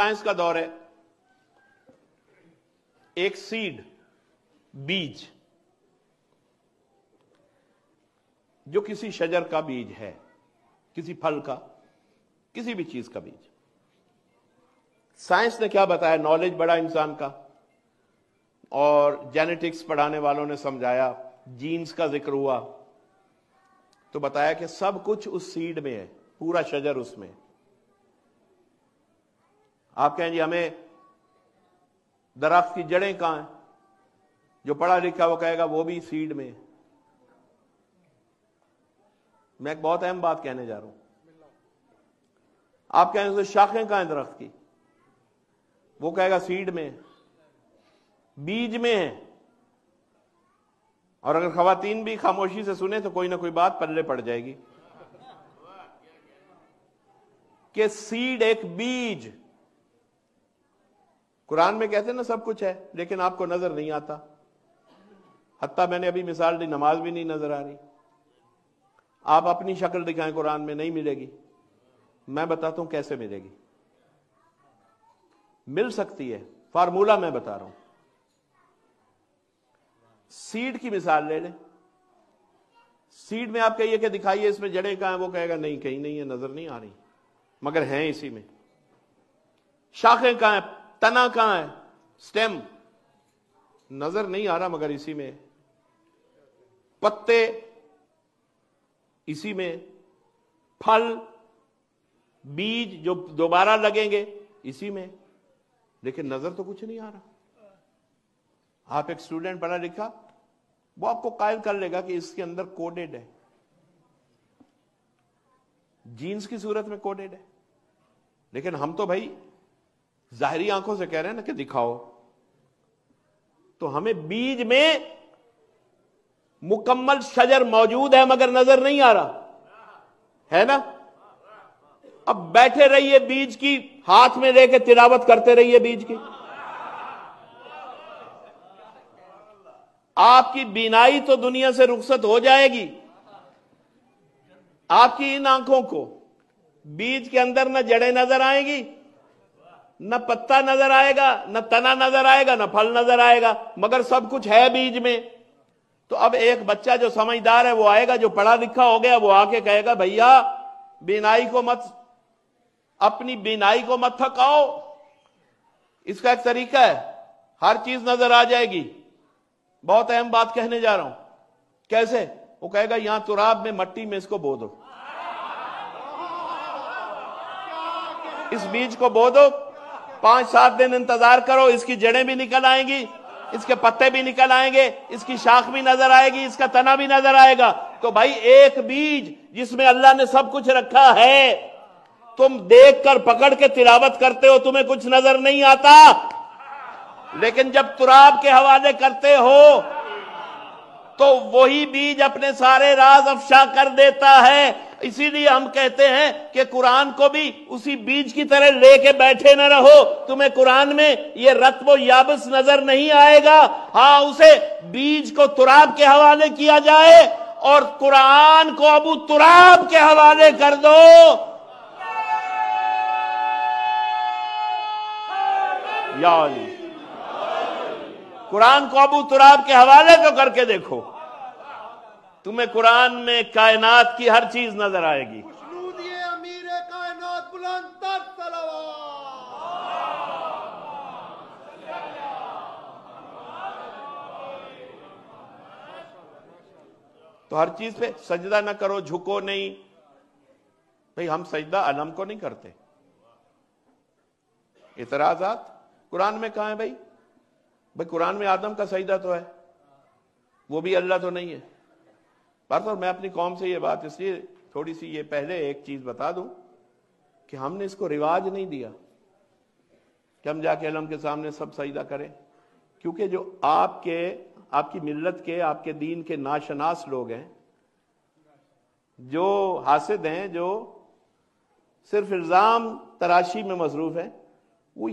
Science का दौर है। एक सीड, बीज, जो किसी शजर का बीज है, किसी फल का, किसी भी चीज का बीज। साइंस ने क्या बताया, नॉलेज बढ़ा इंसान का, और जेनेटिक्स पढ़ाने वालों ने समझाया, जीन्स का जिक्र हुआ, तो बताया कि सब कुछ उस सीड में है, पूरा शजर उसमें। आप कहें जी हमें दरख्त की जड़ें कहां हैं, जो पढ़ा लिखा वो कहेगा वो भी सीड में है। मैं एक बहुत अहम बात कहने जा रहा हूं। आप कहेंगे शाखें कहां हैं दरख्त की, वो कहेगा सीड में, बीज में है। और अगर खवातीन भी खामोशी से सुने तो कोई ना कोई बात पल्ले पड़ जाएगी कि सीड एक बीज। कुरान में कहते हैं ना सब कुछ है, लेकिन आपको नजर नहीं आता। हत्ता मैंने अभी मिसाल दी, नमाज भी नहीं नजर आ रही। आप अपनी शक्ल दिखाएं, कुरान में नहीं मिलेगी। मैं बताता हूं कैसे मिलेगी, मिल सकती है, फार्मूला मैं बता रहा हूं। सीड की मिसाल ले लें। सीड में आप कहिए कि दिखाइए इसमें जड़ें कहां हैं, वो कहेगा नहीं, कहीं नहीं है, नजर नहीं आ रही, मगर हैं इसी में। शाखें कहां हैं, तना कहां है, स्टेम, नजर नहीं आ रहा मगर इसी में। पत्ते इसी में, फल, बीज जो दोबारा लगेंगे इसी में, लेकिन नजर तो कुछ नहीं आ रहा। आप एक स्टूडेंट पढ़ा लिखा, वो आपको कायल कर लेगा कि इसके अंदर कोडेड है, जीन्स की सूरत में कोडेड है। लेकिन हम तो भाई जाहिरी आंखों से कह रहे हैं ना कि दिखाओ, तो हमें बीज में मुकम्मल शजर मौजूद है मगर नजर नहीं आ रहा है ना। अब बैठे रहिए, बीज की हाथ में लेके तिलावत करते रहिए बीज की। आपकी बीनाई तो दुनिया से रुखसत हो जाएगी। आपकी इन आंखों को बीज के अंदर न जड़ें नजर आएंगी, न पत्ता नजर आएगा, न तना नजर आएगा, न फल नजर आएगा, मगर सब कुछ है बीज में। तो अब एक बच्चा जो समझदार है वो आएगा, जो पढ़ा लिखा हो गया वो आके कहेगा भैया बीनाई को मत, अपनी बीनाई को मत थकाओ। इसका एक तरीका है, हर चीज नजर आ जाएगी। बहुत अहम बात कहने जा रहा हूं। कैसे? वो कहेगा यहां तुराब में, मट्टी में इसको बो दो, इस बीज को बो दो, 5-7 दिन इंतजार करो, इसकी जड़ें भी निकल आएंगी, इसके पत्ते भी निकल आएंगे, इसकी शाख भी नजर आएगी, इसका तना भी नजर आएगा। तो भाई एक बीज जिसमें अल्लाह ने सब कुछ रखा है, तुम देखकर पकड़ के तिलावत करते हो, तुम्हें कुछ नजर नहीं आता, लेकिन जब तुराब के हवाले करते हो तो वही बीज अपने सारे राज अफशा कर देता है। इसीलिए हम कहते हैं कि कुरान को भी उसी बीज की तरह लेके बैठे न रहो। तुम्हें कुरान में ये रत्ब याबस नजर नहीं आएगा। हाँ, उसे बीज को तुराब के हवाले किया जाए और कुरान को अबू तुराब के हवाले कर दो। या अली, कुरान को अबू तुराब के हवाले तो करके देखो, तुम्हें कुरान में कायनात की हर चीज नजर आएगी। अमीर कायनात बुलंद तर सलावत। तो हर चीज पे सजदा न करो, झुको नहीं। भाई हम सजदा अलम को नहीं करते। इतराजात कुरान में कहां है भाई? भाई कुरान में आदम का सजदा तो है, वो भी अल्लाह तो नहीं है। पर मैं अपनी कौम से ये बात इसलिए थोड़ी सी ये पहले एक चीज बता दूं कि हमने इसको रिवाज नहीं दिया कि हम जाके अलम के सामने सब सजदा करें, क्योंकि जो आपकी मिल्लत के, आपके दीन के नाशनास लोग हैं, जो हासिद हैं, जो सिर्फ इल्जाम तराशी में मसरूफ हैं, वो